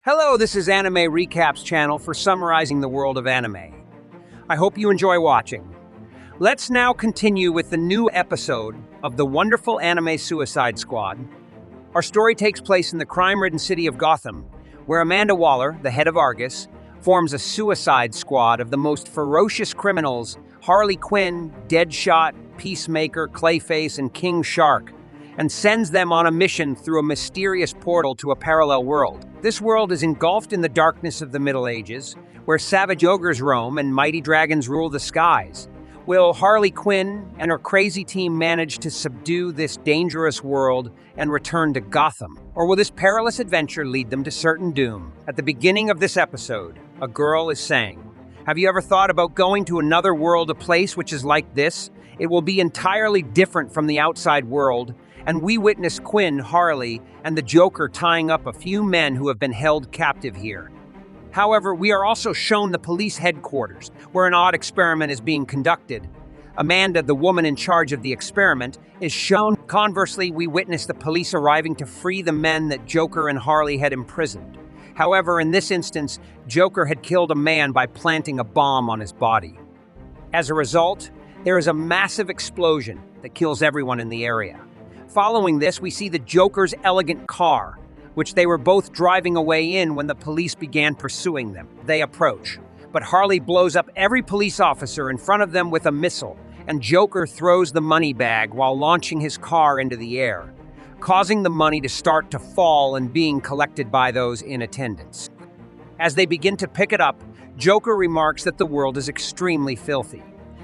Hello, this is Animerecap's channel for summarizing the world of anime. I hope you enjoy watching. Let's now continue with the new episode of the wonderful anime Suicide Squad. Our story takes place in the crime-ridden city of Gotham, where Amanda Waller, the head of Argus, forms a suicide squad of the most ferocious criminals: Harley Quinn, Deadshot, Peacemaker, Clayface, and King Shark, and sends them on a mission through a mysterious portal to a parallel world. This world is engulfed in the darkness of the Middle Ages, where savage ogres roam and mighty dragons rule the skies. Will Harley Quinn and her crazy team manage to subdue this dangerous world and return to Gotham? Or will this perilous adventure lead them to certain doom? At the beginning of this episode, a girl is saying, "Have you ever thought about going to another world, a place which is like this? It will be entirely different from the outside world." And we witness Quinn, Harley, and the Joker tying up a few men who have been held captive here. However, we are also shown the police headquarters, where an odd experiment is being conducted. Amanda, the woman in charge of the experiment, is shown. Conversely, we witness the police arriving to free the men that Joker and Harley had imprisoned. However, in this instance, Joker had killed a man by planting a bomb on his body. As a result, there is a massive explosion that kills everyone in the area. Following this, we see the Joker's elegant car, which they were both driving away in when the police began pursuing them. They approach, but Harley blows up every police officer in front of them with a missile, and Joker throws the money bag while launching his car into the air, causing the money to start to fall and being collected by those in attendance. As they begin to pick it up, Joker remarks that the world is extremely filthy.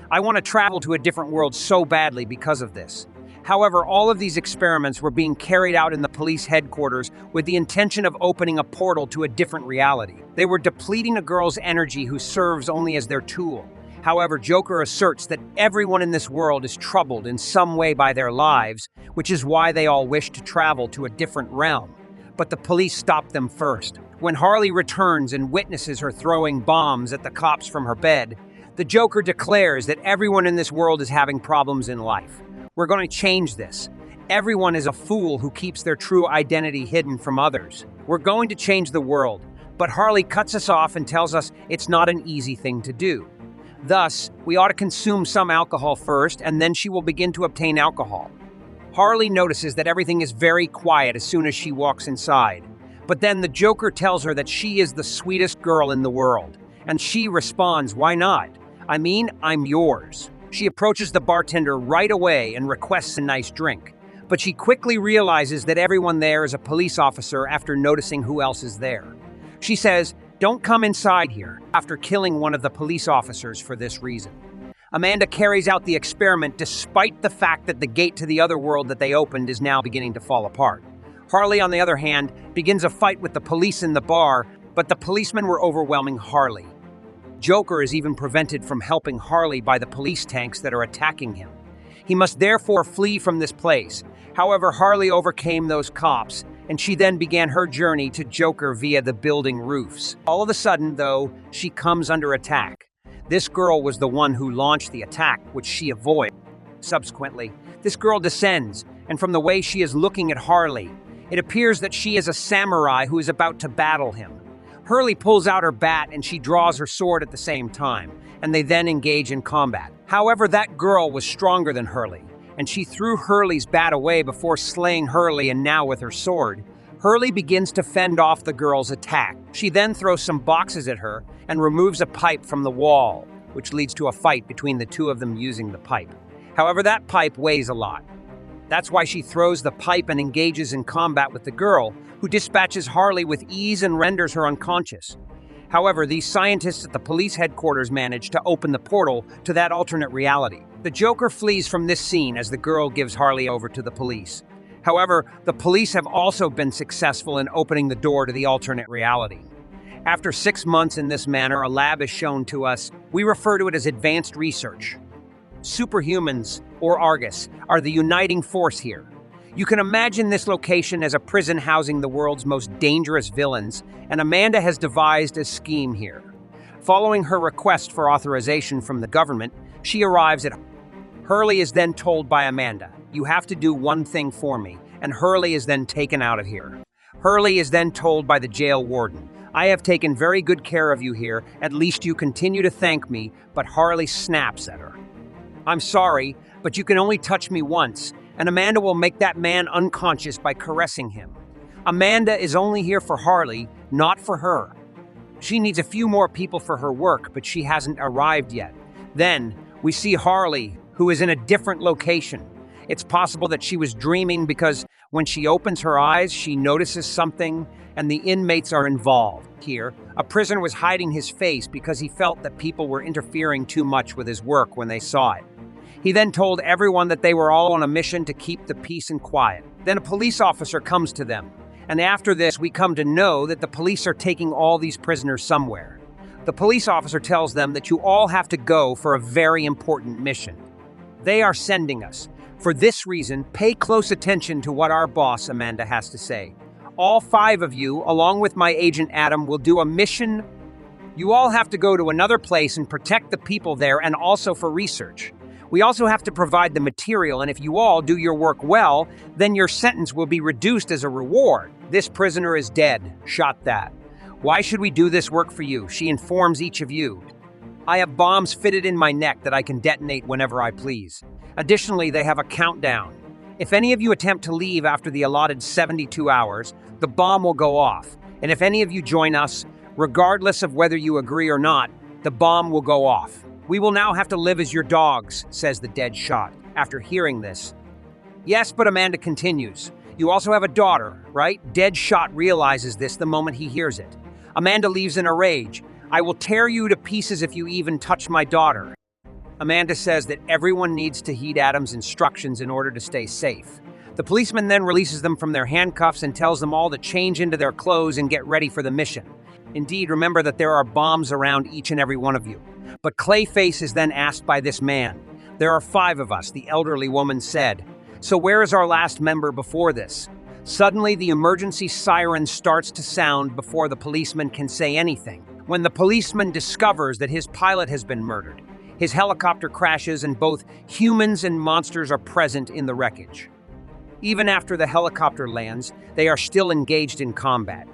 "I want to travel to a different world so badly because of this." However, all of these experiments were being carried out in the police headquarters with the intention of opening a portal to a different reality. They were depleting a girl's energy who serves only as their tool. However, Joker asserts that everyone in this world is troubled in some way by their lives, which is why they all wish to travel to a different realm. But the police stop them first. When Harley returns and witnesses her throwing bombs at the cops from her bed, the Joker declares that everyone in this world is having problems in life. "We're going to change this. Everyone is a fool who keeps their true identity hidden from others. We're going to change the world." But Harley cuts us off and tells us it's not an easy thing to do. Thus, we ought to consume some alcohol first, and then she will begin to obtain alcohol. Harley notices that everything is very quiet as soon as she walks inside. But then the Joker tells her that she is the sweetest girl in the world. And she responds, "Why not? I mean, I'm yours." She approaches the bartender right away and requests a nice drink. But she quickly realizes that everyone there is a police officer after noticing who else is there. She says, "Don't come inside here," after killing one of the police officers for this reason. Amanda carries out the experiment despite the fact that the gate to the other world that they opened is now beginning to fall apart. Harley, on the other hand, begins a fight with the police in the bar, but the policemen were overwhelming Harley. Joker is even prevented from helping Harley by the police tanks that are attacking him. He must therefore flee from this place. However, Harley overcame those cops, and she then began her journey to Joker via the building roofs. All of a sudden, though, she comes under attack. This girl was the one who launched the attack, which she avoided. Subsequently, this girl descends, and from the way she is looking at Harley, it appears that she is a samurai who is about to battle him. Harley pulls out her bat and she draws her sword at the same time, and they then engage in combat. However, that girl was stronger than Harley, and she threw Harley's bat away before slaying Harley, and now with her sword, Harley begins to fend off the girl's attack. She then throws some boxes at her and removes a pipe from the wall, which leads to a fight between the two of them using the pipe. However, that pipe weighs a lot. That's why she throws the pipe and engages in combat with the girl, who dispatches Harley with ease and renders her unconscious. However, these scientists at the police headquarters manage to open the portal to that alternate reality. The Joker flees from this scene as the girl gives Harley over to the police. However, the police have also been successful in opening the door to the alternate reality. After 6 months in this manner, a lab is shown to us. We refer to it as advanced research. Superhumans, or Argus, are the uniting force here. You can imagine this location as a prison housing the world's most dangerous villains, and Amanda has devised a scheme here. Following her request for authorization from the government, she arrives at Harley is then told by Amanda, "You have to do one thing for me," and Harley is then taken out of here. Hurley is then told by the jail warden, "I have taken very good care of you here, at least you continue to thank me," but Harley snaps at her. "I'm sorry, but you can only touch me once, and Amanda will make that man unconscious by caressing him. Amanda is only here for Harley, not for her. She needs a few more people for her work, but she hasn't arrived yet." Then, we see Harley, who is in a different location. It's possible that she was dreaming because when she opens her eyes, she notices something, and the inmates are involved. Here, a prisoner was hiding his face because he felt that people were interfering too much with his work when they saw it. He then told everyone that they were all on a mission to keep the peace and quiet. Then a police officer comes to them, and after this, we come to know that the police are taking all these prisoners somewhere. The police officer tells them that you all have to go for a very important mission. They are sending us. For this reason, pay close attention to what our boss, Amanda, has to say. All 5 of you, along with my agent Adam, will do a mission. You all have to go to another place and protect the people there, and also for research. We also have to provide the material, and if you all do your work well, then your sentence will be reduced as a reward. This prisoner is dead. Shot that. Why should we do this work for you? She informs each of you. I have bombs fitted in my neck that I can detonate whenever I please. Additionally, they have a countdown. If any of you attempt to leave after the allotted 72 hours, the bomb will go off. And if any of you join us, regardless of whether you agree or not, the bomb will go off. We will now have to live as your dogs, says the Deadshot, after hearing this. Yes, but Amanda continues. You also have a daughter, right? Deadshot realizes this the moment he hears it. Amanda leaves in a rage. I will tear you to pieces if you even touch my daughter. Amanda says that everyone needs to heed Adam's instructions in order to stay safe. The policeman then releases them from their handcuffs and tells them all to change into their clothes and get ready for the mission. Indeed, remember that there are bombs around each and every one of you. But Clayface is then asked by this man. There are 5 of us, the elderly woman said. So where is our last member before this? Suddenly, the emergency siren starts to sound before the policeman can say anything. When the policeman discovers that his pilot has been murdered, his helicopter crashes and both humans and monsters are present in the wreckage. Even after the helicopter lands, they are still engaged in combat.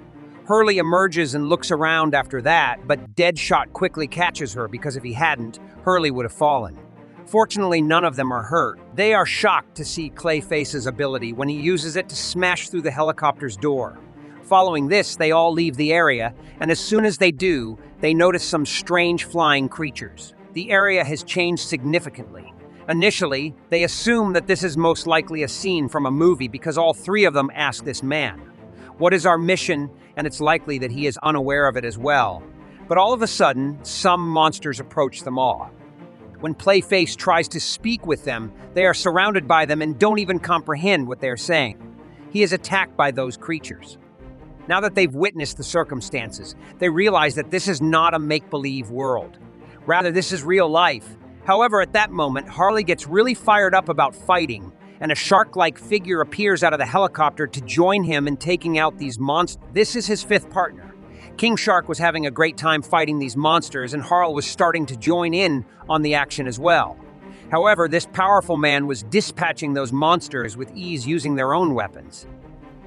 Hurley emerges and looks around after that, but Deadshot quickly catches her because if he hadn't, Hurley would have fallen. Fortunately, none of them are hurt. They are shocked to see Clayface's ability when he uses it to smash through the helicopter's door. Following this, they all leave the area, and as soon as they do, they notice some strange flying creatures. The area has changed significantly. Initially, they assume that this is most likely a scene from a movie because all 3 of them ask this man, "What is our mission?" And it's likely that he is unaware of it as well. But all of a sudden, some monsters approach them all. When Clayface tries to speak with them, they are surrounded by them and don't even comprehend what they're saying. He is attacked by those creatures. Now that they've witnessed the circumstances, they realize that this is not a make-believe world. Rather, this is real life. However, at that moment, Harley gets really fired up about fighting, and a shark-like figure appears out of the helicopter to join him in taking out these monsters. This is his 5th partner. King Shark was having a great time fighting these monsters, and Harl was starting to join in on the action as well. However, this powerful man was dispatching those monsters with ease using their own weapons.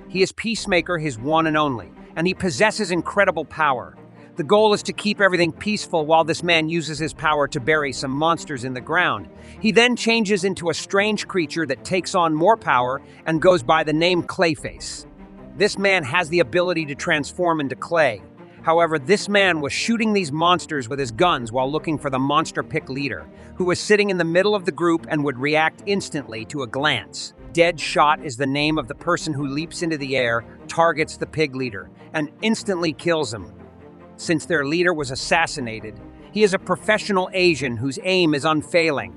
He is Peacemaker, his one and only, and he possesses incredible power. The goal is to keep everything peaceful while this man uses his power to bury some monsters in the ground. He then changes into a strange creature that takes on more power and goes by the name Clayface. This man has the ability to transform into clay. However, this man was shooting these monsters with his guns while looking for the monster pick leader, who was sitting in the middle of the group and would react instantly to a glance. Deadshot is the name of the person who leaps into the air, targets the pig leader, and instantly kills him. Since their leader was assassinated, he is a professional Asian whose aim is unfailing.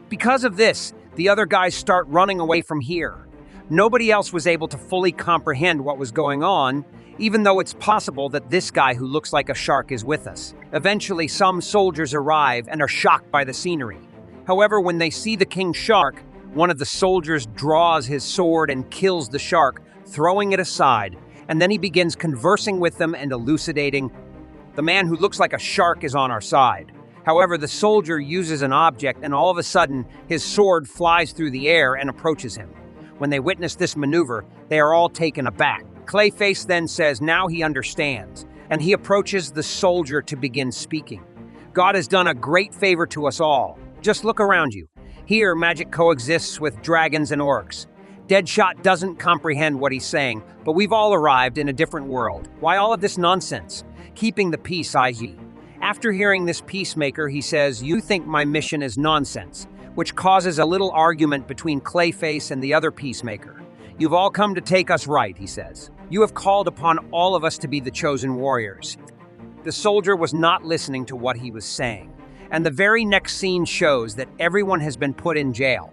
Because of this, the other guys start running away from here. Nobody else was able to fully comprehend what was going on, even though it's possible that this guy who looks like a shark is with us. Eventually, some soldiers arrive and are shocked by the scenery. However, when they see the King Shark, one of the soldiers draws his sword and kills the shark, throwing it aside, and then he begins conversing with them and elucidating. The man who looks like a shark is on our side. However, the soldier uses an object and all of a sudden, his sword flies through the air and approaches him. When they witness this maneuver, they are all taken aback. Clayface then says now he understands, and he approaches the soldier to begin speaking. God has done a great favor to us all. Just look around you. Here, magic coexists with dragons and orcs. Deadshot doesn't comprehend what he's saying, but we've all arrived in a different world. Why all of this nonsense? Keeping the peace, i.e. After hearing this Peacemaker, he says, "You think my mission is nonsense," which causes a little argument between Clayface and the other Peacemaker. "You've all come to take us right," he says. "You have called upon all of us to be the chosen warriors." The soldier was not listening to what he was saying, and the very next scene shows that everyone has been put in jail.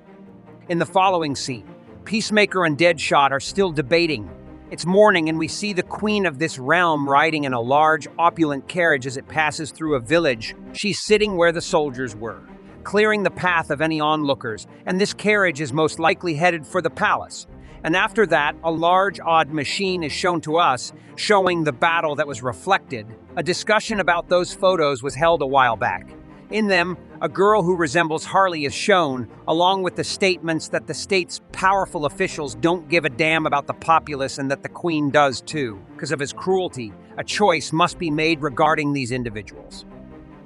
In the following scene, Peacemaker and Deadshot are still debating. It's morning and we see the queen of this realm riding in a large, opulent carriage as it passes through a village. She's sitting where the soldiers were, clearing the path of any onlookers, and this carriage is most likely headed for the palace. And after that, a large, odd machine is shown to us, showing the battle that was reflected. A discussion about those photos was held a while back. In them, a girl who resembles Harley is shown, along with the statements that the state's powerful officials don't give a damn about the populace and that the Queen does too. Because of his cruelty, a choice must be made regarding these individuals.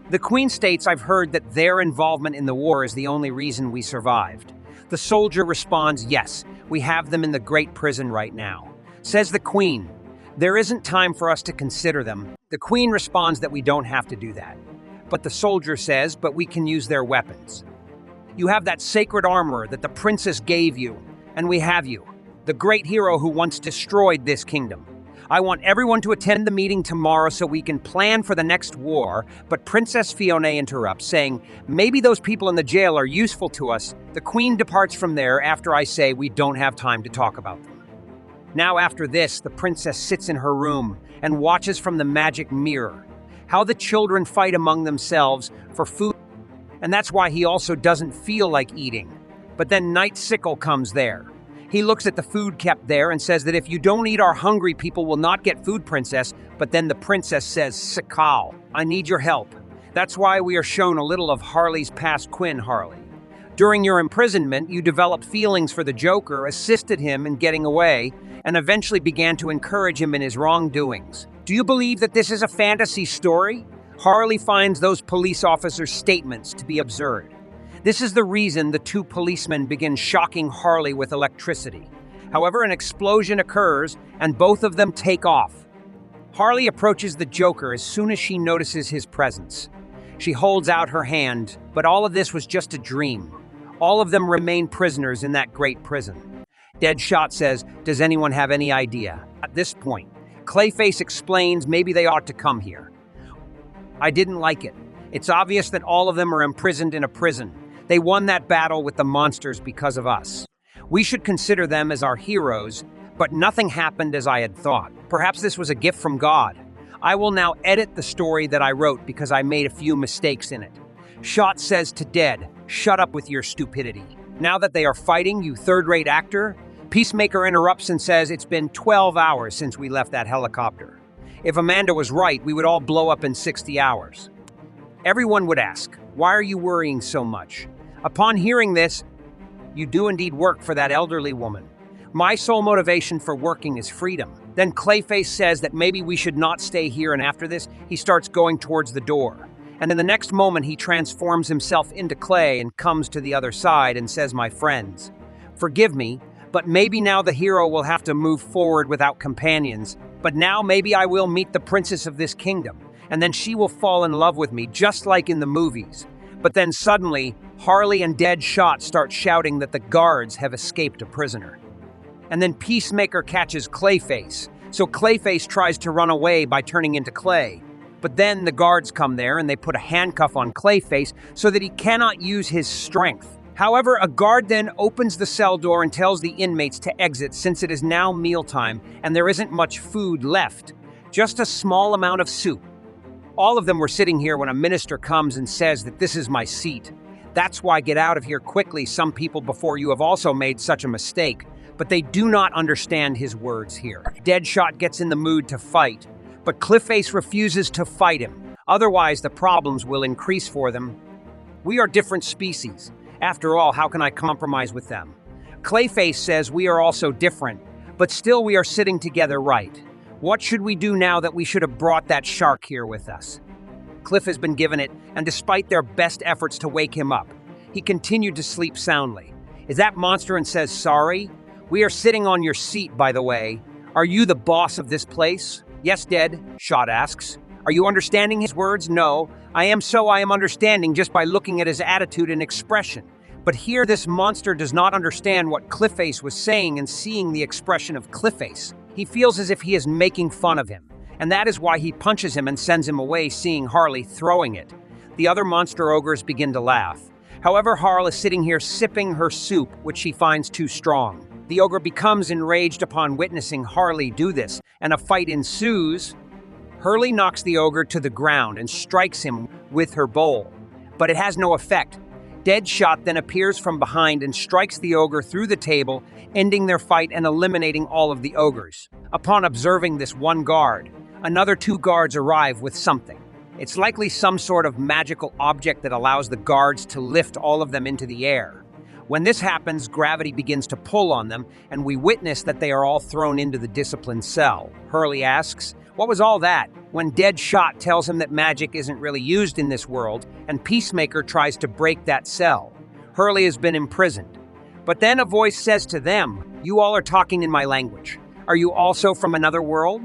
The Queen states, "I've heard that their involvement in the war is the only reason we survived." The soldier responds, "Yes, we have them in the great prison right now." Says the Queen, "There isn't time for us to consider them." The Queen responds that we don't have to do that. But the soldier says, "But we can use their weapons. You have that sacred armor that the princess gave you, and we have you, the great hero who once destroyed this kingdom. I want everyone to attend the meeting tomorrow so we can plan for the next war." But Princess Fiona interrupts, saying, "Maybe those people in the jail are useful to us." The Queen departs from there after I say we don't have time to talk about them. Now after this, the princess sits in her room and watches from the magic mirror how the children fight among themselves for food, and that's why he also doesn't feel like eating. But then Night Sickle comes there. He looks at the food kept there and says that if you don't eat, our hungry people will not get food, princess. But then the princess says, "Sakal, I need your help." That's why we are shown a little of Harley's past. Quinn Harley. During your imprisonment, you developed feelings for the Joker, assisted him in getting away, and eventually began to encourage him in his wrongdoings. Do you believe that this is a fantasy story? Harley finds those police officers' statements to be absurd. This is the reason the two policemen begin shocking Harley with electricity. However, an explosion occurs, and both of them take off. Harley approaches the Joker as soon as she notices his presence. She holds out her hand, but all of this was just a dream. All of them remain prisoners in that great prison. Deadshot says, "Does anyone have any idea?" At this point, Clayface explains maybe they ought to come here. I didn't like it. It's obvious that all of them are imprisoned in a prison. They won that battle with the monsters because of us. We should consider them as our heroes, but nothing happened as I had thought. Perhaps this was a gift from God. I will now edit the story that I wrote because I made a few mistakes in it. Shot says to Dead, "Shut up with your stupidity." Now that they are fighting, you third-rate actor, Peacemaker interrupts and says, "It's been 12 hours since we left that helicopter. If Amanda was right, we would all blow up in 60 hours. Everyone would ask, "Why are you worrying so much?" Upon hearing this, "You do indeed work for that elderly woman. My sole motivation for working is freedom." Then Clayface says that maybe we should not stay here, and after this, he starts going towards the door. And in the next moment, he transforms himself into clay and comes to the other side and says, "My friends, forgive me, but maybe now the hero will have to move forward without companions. But now maybe I will meet the princess of this kingdom, and then she will fall in love with me, just like in the movies." But then suddenly, Harley and Deadshot start shouting that the guards have escaped a prisoner. And then Peacemaker catches Clayface, so Clayface tries to run away by turning into clay. But then the guards come there and they put a handcuff on Clayface so that he cannot use his strength. However, a guard then opens the cell door and tells the inmates to exit since it is now mealtime and there isn't much food left, just a small amount of soup. All of them were sitting here when a minister comes and says that this is my seat. That's why get out of here quickly. Some people before you have also made such a mistake, but they do not understand his words here. Deadshot gets in the mood to fight, but Clayface refuses to fight him. Otherwise, the problems will increase for them. We are different species. After all, how can I compromise with them? Clayface says we are also different, But still we are sitting together, right? What should we do now that we should have brought that shark here with us? Cliff has been given it, and despite their best efforts to wake him up, he continued to sleep soundly. Is that monster and says sorry? We are sitting on your seat, by the way. Are you the boss of this place? Yes, Deadshot asks. Are you understanding his words? No. I am understanding just by looking at his attitude and expression. But here this monster does not understand what Clayface was saying, and seeing the expression of Clayface, he feels as if he is making fun of him. And that is why he punches him and sends him away, seeing Harley throwing it. The other monster ogres begin to laugh. However, Harley is sitting here sipping her soup, which she finds too strong. The ogre becomes enraged upon witnessing Harley do this, and a fight ensues. Harley knocks the ogre to the ground and strikes him with her bowl, but it has no effect. Deadshot then appears from behind and strikes the ogre through the table, ending their fight and eliminating all of the ogres. Upon observing this one guard, another 2 guards arrive with something. It's likely some sort of magical object that allows the guards to lift all of them into the air. When this happens, gravity begins to pull on them, and we witness that they are all thrown into the discipline cell. Harley asks, what was all that? When Deadshot tells him that magic isn't really used in this world, and Peacemaker tries to break that cell. Harley has been imprisoned. But then a voice says to them, you all are talking in my language. Are you also from another world?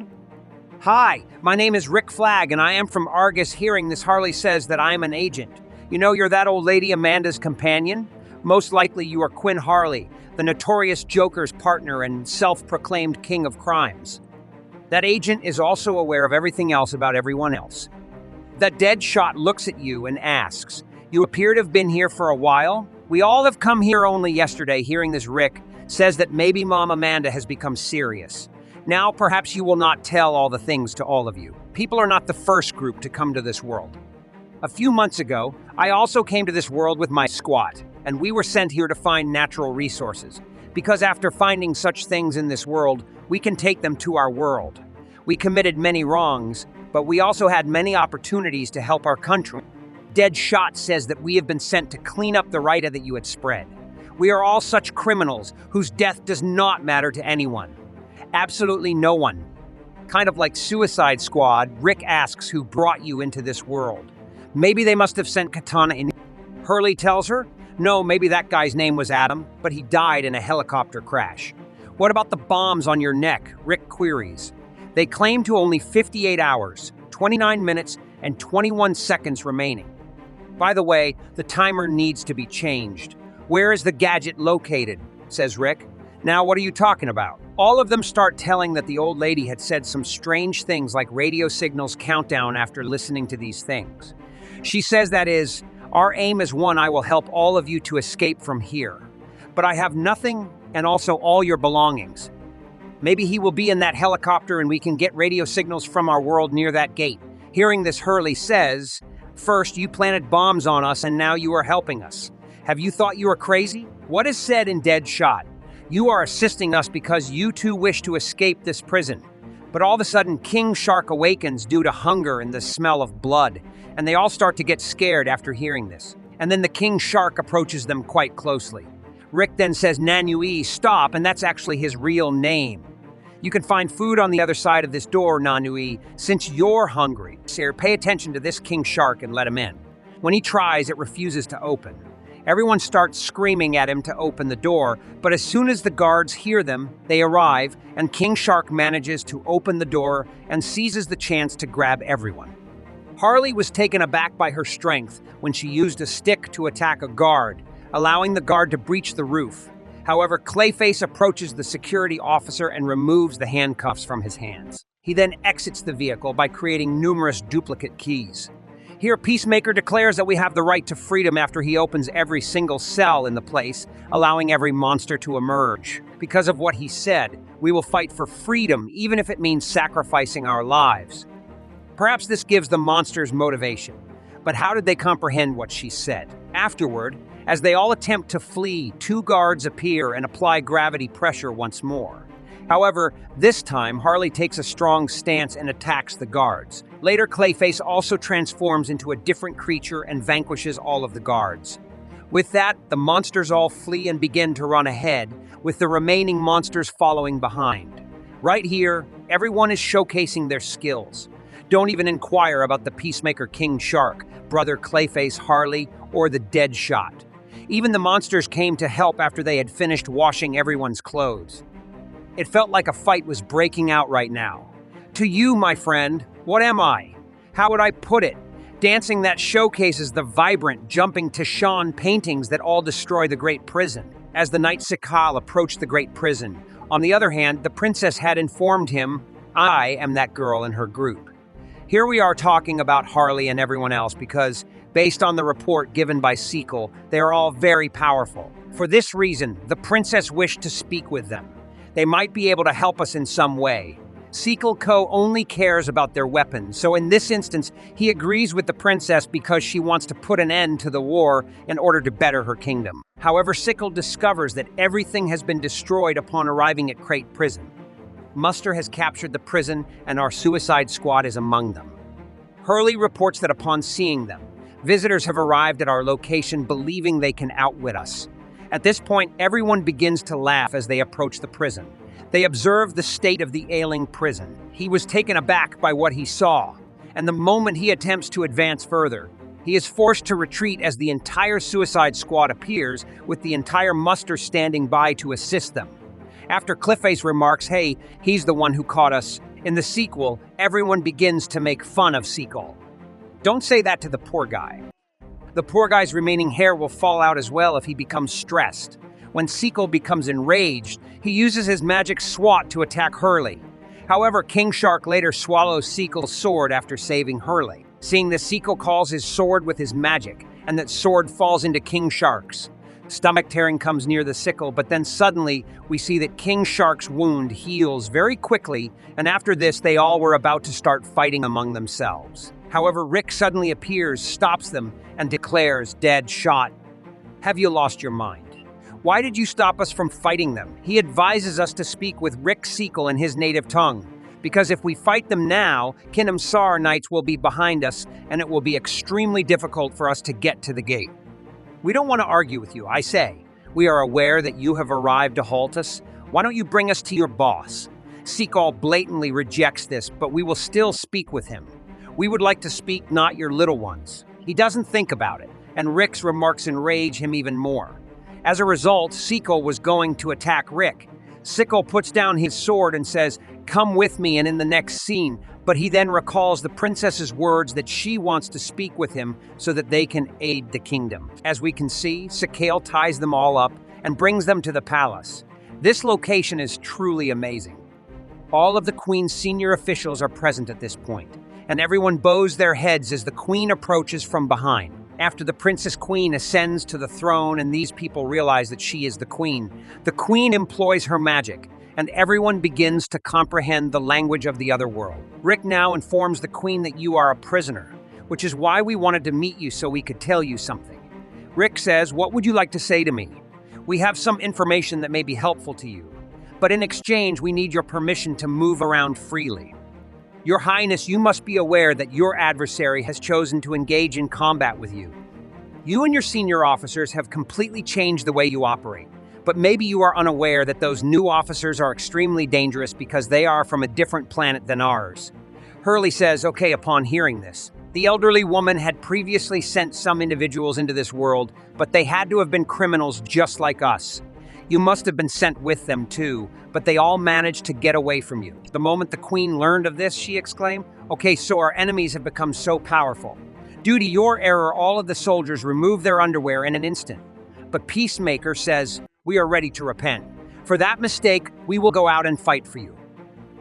Hi, my name is Rick Flag, and I am from Argus. Hearing this, Harley says that I am an agent. You know, you're that old lady Amanda's companion? Most likely you are Quinn Harley, the notorious Joker's partner and self-proclaimed king of crimes. That agent is also aware of everything else about everyone else. The Deadshot looks at you and asks, you appear to have been here for a while? We all have come here only yesterday. Hearing this, Rick says that maybe Mom Amanda has become serious. Now perhaps you will not tell all the things to all of you. People are not the first group to come to this world. A few months ago, I also came to this world with my squad, and we were sent here to find natural resources. Because after finding such things in this world, we can take them to our world. We committed many wrongs, but we also had many opportunities to help our country. Deadshot says that we have been sent to clean up the righta that you had spread. We are all such criminals whose death does not matter to anyone. Absolutely no one. Kind of like Suicide Squad, Rick asks who brought you into this world. Maybe they must have sent Katana in. Harley tells her, no, maybe that guy's name was Adam, but he died in a helicopter crash. What about the bombs on your neck? Rick queries. They claim to only 58 hours, 29 minutes, and 21 seconds remaining. By the way, the timer needs to be changed. Where is the gadget located? Says Rick. Now what are you talking about? All of them start telling that the old lady had said some strange things like radio signals countdown after listening to these things. She says that is, our aim is one, I will help all of you to escape from here. But I have nothing and also all your belongings. Maybe he will be in that helicopter and we can get radio signals from our world near that gate. Hearing this, Harley says, first you planted bombs on us and now you are helping us. Have you thought you are crazy? What is said in Deadshot? You are assisting us because you too wish to escape this prison. But all of a sudden, King Shark awakens due to hunger and the smell of blood, and they all start to get scared after hearing this. And then the King Shark approaches them quite closely. Rick then says, Nanui, stop, and that's actually his real name. You can find food on the other side of this door, Nanui, since you're hungry. Sir, pay attention to this King Shark and let him in. When he tries, it refuses to open. Everyone starts screaming at him to open the door, but as soon as the guards hear them, they arrive, and King Shark manages to open the door and seizes the chance to grab everyone. Harley was taken aback by her strength when she used a stick to attack a guard, allowing the guard to breach the roof. However, Clayface approaches the security officer and removes the handcuffs from his hands. He then exits the vehicle by creating numerous duplicate keys. Here, Peacemaker declares that we have the right to freedom after he opens every single cell in the place, allowing every monster to emerge. Because of what he said, we will fight for freedom, even if it means sacrificing our lives. Perhaps this gives the monsters motivation. But how did they comprehend what she said? Afterward, as they all attempt to flee, 2 guards appear and apply gravity pressure once more. However, this time, Harley takes a strong stance and attacks the guards. Later, Clayface also transforms into a different creature and vanquishes all of the guards. With that, the monsters all flee and begin to run ahead, with the remaining monsters following behind. Right here, everyone is showcasing their skills. Don't even inquire about the Peacemaker King Shark, brother Clayface Harley, or the Deadshot. Even the monsters came to help after they had finished washing everyone's clothes. It felt like a fight was breaking out right now. To you, my friend, what am I? How would I put it? Dancing that showcases the vibrant, jumping Tishon paintings that all destroy the great prison. As the knight Sikal approached the great prison, on the other hand, the princess had informed him, I am that girl in her group. Here we are talking about Harley and everyone else because, based on the report given by Sikal, they are all very powerful. For this reason, the princess wished to speak with them. They might be able to help us in some way. Sikal Co. only cares about their weapons, so in this instance, he agrees with the princess because she wants to put an end to the war in order to better her kingdom. However, Sikal discovers that everything has been destroyed upon arriving at Crate Prison. Muster has captured the prison, and our suicide squad is among them. Hurley reports that upon seeing them, visitors have arrived at our location believing they can outwit us. At this point, everyone begins to laugh as they approach the prison. They observe the state of the ailing prison. He was taken aback by what he saw, and the moment he attempts to advance further, he is forced to retreat as the entire suicide squad appears, with the entire muster standing by to assist them. After Clayface remarks, hey, he's the one who caught us, in the sequel, everyone begins to make fun of Sikal. Don't say that to the poor guy. The poor guy's remaining hair will fall out as well if he becomes stressed. When Sikal becomes enraged, he uses his magic swat to attack Hurley. However, King Shark later swallows Sikal's sword after saving Hurley. Seeing that Sikal calls his sword with his magic, and that sword falls into King Shark's. Stomach tearing comes near the sickle, but then suddenly we see that King Shark's wound heals very quickly, and after this they all were about to start fighting among themselves. However, Rick suddenly appears, stops them, and declares, Deadshot, have you lost your mind? Why did you stop us from fighting them? He advises us to speak with Rick Sikal in his native tongue, because if we fight them now, Kingdom Sar Knights will be behind us, and it will be extremely difficult for us to get to the gate. We don't want to argue with you, I say. We are aware that you have arrived to halt us. Why don't you bring us to your boss? Sikal blatantly rejects this, but we will still speak with him. We would like to speak, not your little ones. He doesn't think about it, and Rick's remarks enrage him even more. As a result, Sikal was going to attack Rick. Sikal puts down his sword and says, come with me and in the next scene, but he then recalls the princess's words that she wants to speak with him so that they can aid the kingdom. As we can see, Sikal ties them all up and brings them to the palace. This location is truly amazing. All of the Queen's senior officials are present at this point, and everyone bows their heads as the Queen approaches from behind. After the Princess Queen ascends to the throne and these people realize that she is the Queen employs her magic, and everyone begins to comprehend the language of the other world. Rick now informs the Queen that you are a prisoner, which is why we wanted to meet you so we could tell you something. Rick says, what would you like to say to me? We have some information that may be helpful to you, but in exchange we need your permission to move around freely. Your Highness, you must be aware that your adversary has chosen to engage in combat with you. You and your senior officers have completely changed the way you operate, but maybe you are unaware that those new officers are extremely dangerous because they are from a different planet than ours. Hurley says, okay, upon hearing this. The elderly woman had previously sent some individuals into this world, but they had to have been criminals just like us. You must have been sent with them too, but they all managed to get away from you. The moment the Queen learned of this, she exclaimed, okay, so our enemies have become so powerful. Due to your error, all of the soldiers removed their underwear in an instant. But Peacemaker says, we are ready to repent. For that mistake, we will go out and fight for you.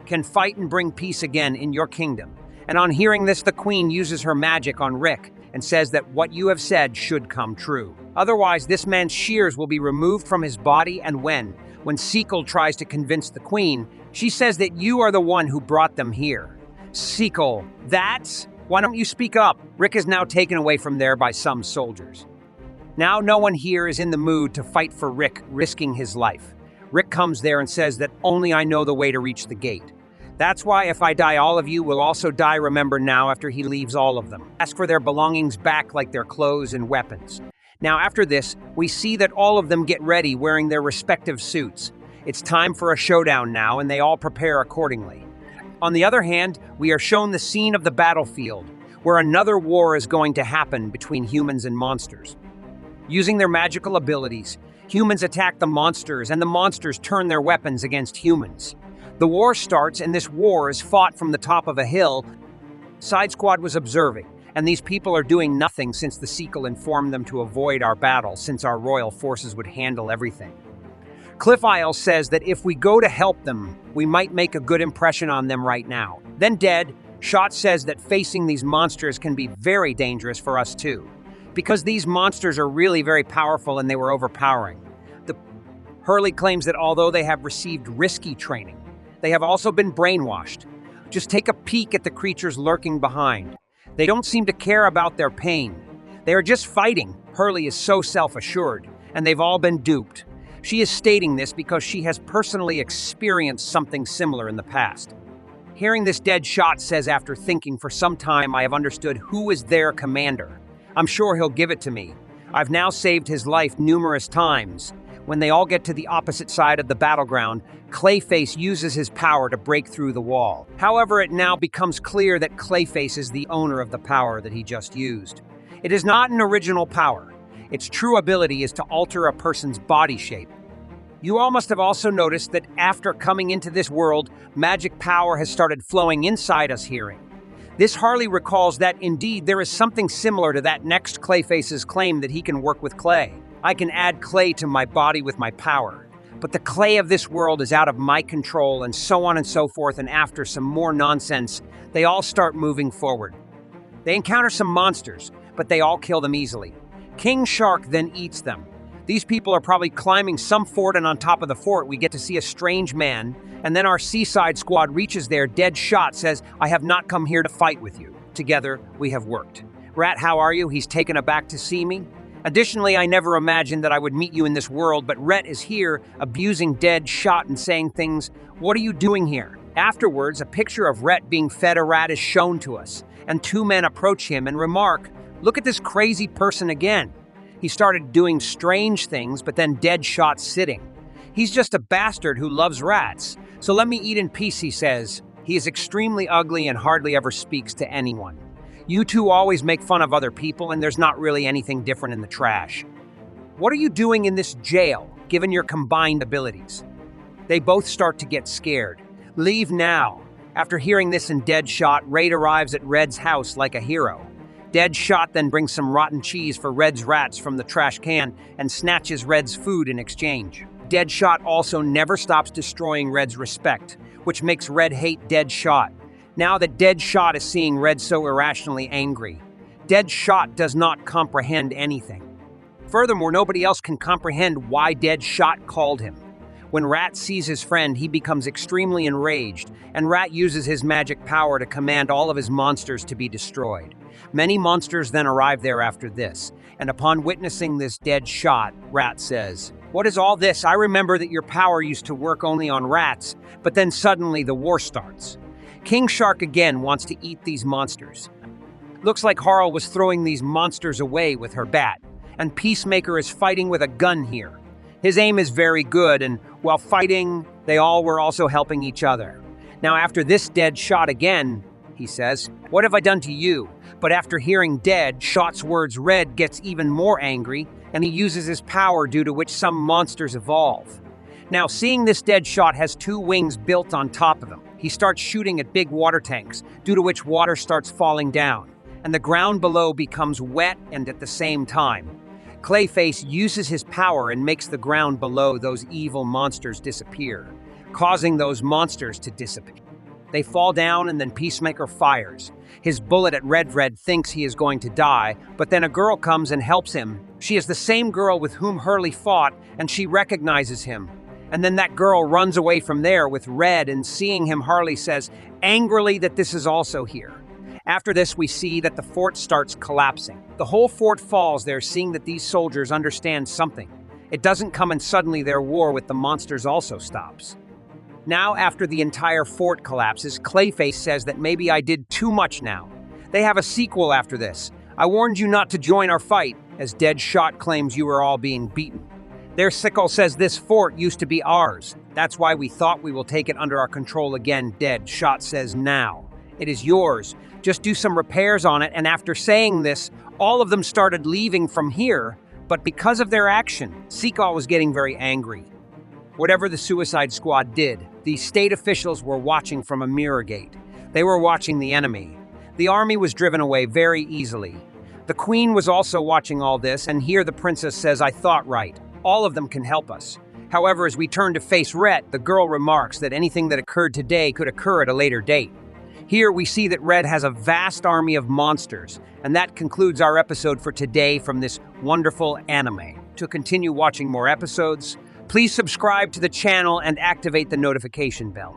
Can fight and bring peace again in your kingdom. And on hearing this, the Queen uses her magic on Rick and says that what you have said should come true. Otherwise, this man's shears will be removed from his body, and when Sikal tries to convince the Queen, she says that you are the one who brought them here. Sikal, that's... Why don't you speak up? Rick is now taken away from there by some soldiers. Now no one here is in the mood to fight for Rick, risking his life. Rick comes there and says that only I know the way to reach the gate. That's why if I die, all of you will also die, remember now, after he leaves all of them. Ask for their belongings back like their clothes and weapons. Now after this, we see that all of them get ready wearing their respective suits. It's time for a showdown now, and they all prepare accordingly. On the other hand, we are shown the scene of the battlefield, where another war is going to happen between humans and monsters. Using their magical abilities, humans attack the monsters, and the monsters turn their weapons against humans. The war starts, and this war is fought from the top of a hill. Side Squad was observing, and these people are doing nothing since the sequel informed them to avoid our battle, since our royal forces would handle everything. Cliff Isle says that if we go to help them, we might make a good impression on them right now. Then Deadshot says that facing these monsters can be very dangerous for us too, because these monsters are really very powerful and they were overpowering. Harley claims that although they have received risky training, they have also been brainwashed. Just take a peek at the creatures lurking behind. They don't seem to care about their pain. They are just fighting. Harley is so self-assured, and they've all been duped. She is stating this because she has personally experienced something similar in the past. Hearing this, Deadshot says, after thinking for some time, I have understood who is their commander. I'm sure he'll give it to me. I've now saved his life numerous times. When they all get to the opposite side of the battleground, Clayface uses his power to break through the wall. However, it now becomes clear that Clayface is the owner of the power that he just used. It is not an original power. Its true ability is to alter a person's body shape. You all must have also noticed that after coming into this world, magic power has started flowing inside us hearing. This Harley recalls that indeed there is something similar to that next Clayface's claim that he can work with clay. I can add clay to my body with my power, but the clay of this world is out of my control, and so on and so forth, and after some more nonsense, they all start moving forward. They encounter some monsters, but they all kill them easily. King Shark then eats them. These people are probably climbing some fort, and on top of the fort we get to see a strange man, and then our seaside squad reaches there. Deadshot says, I have not come here to fight with you. Together we have worked. Rat, how are you? He's taken aback to see me. Additionally, I never imagined that I would meet you in this world, but Rhett is here, abusing Deadshot and saying things. What are you doing here? Afterwards, a picture of Rhett being fed a rat is shown to us, and two men approach him and remark, look at this crazy person again. He started doing strange things, but then Deadshot's sitting. He's just a bastard who loves rats. So let me eat in peace, he says. He is extremely ugly and hardly ever speaks to anyone. You two always make fun of other people, and there's not really anything different in the trash. What are you doing in this jail, given your combined abilities? They both start to get scared. Leave now. After hearing this in Deadshot, Raid arrives at Red's house like a hero. Deadshot then brings some rotten cheese for Red's rats from the trash can and snatches Red's food in exchange. Deadshot also never stops destroying Red's respect, which makes Red hate Deadshot. Now that Deadshot is seeing Red so irrationally angry, Deadshot does not comprehend anything. Furthermore, nobody else can comprehend why Deadshot called him. When Rat sees his friend, he becomes extremely enraged, and Rat uses his magic power to command all of his monsters to be destroyed. Many monsters then arrive there after this, and upon witnessing this Deadshot, Rat says, what is all this? I remember that your power used to work only on rats, but then suddenly the war starts. King Shark again wants to eat these monsters. Looks like Harl was throwing these monsters away with her bat, and Peacemaker is fighting with a gun here. His aim is very good, and while fighting, they all were also helping each other. Now after this Deadshot again, he says, what have I done to you? But after hearing Deadshot's words, Red gets even more angry, and he uses his power due to which some monsters evolve. Now seeing this, Deadshot has two wings built on top of him. He starts shooting at big water tanks, due to which water starts falling down, and the ground below becomes wet and at the same time. Clayface uses his power and makes the ground below those evil monsters disappear, causing those monsters to dissipate. They fall down, and then Peacemaker fires. His bullet at Red thinks he is going to die, but then a girl comes and helps him. She is the same girl with whom Harley fought, and she recognizes him. And then that girl runs away from there with Red, and seeing him, Harley says angrily that this is also here. After this, we see that the fort starts collapsing. The whole fort falls there, seeing that these soldiers understand something. It doesn't come and suddenly their war with the monsters also stops. Now, after the entire fort collapses, Clayface says that maybe I did too much now. They have a sequel after this. I warned you not to join our fight. as Deadshot claims you are all being beaten. Their sickle says this fort used to be ours. That's why we thought we will take it under our control again, Deadshot says now. It is yours. Just do some repairs on it, and after saying this, all of them started leaving from here, but because of their action, Seagull was getting very angry. Whatever the Suicide Squad did, the state officials were watching from a mirror gate. They were watching the enemy. The army was driven away very easily. The queen was also watching all this, and here the princess says, I thought right. All of them can help us. However, as we turn to face Red, the girl remarks that anything that occurred today could occur at a later date. Here we see that Red has a vast army of monsters, and that concludes our episode for today from this wonderful anime. To continue watching more episodes, please subscribe to the channel and activate the notification bell.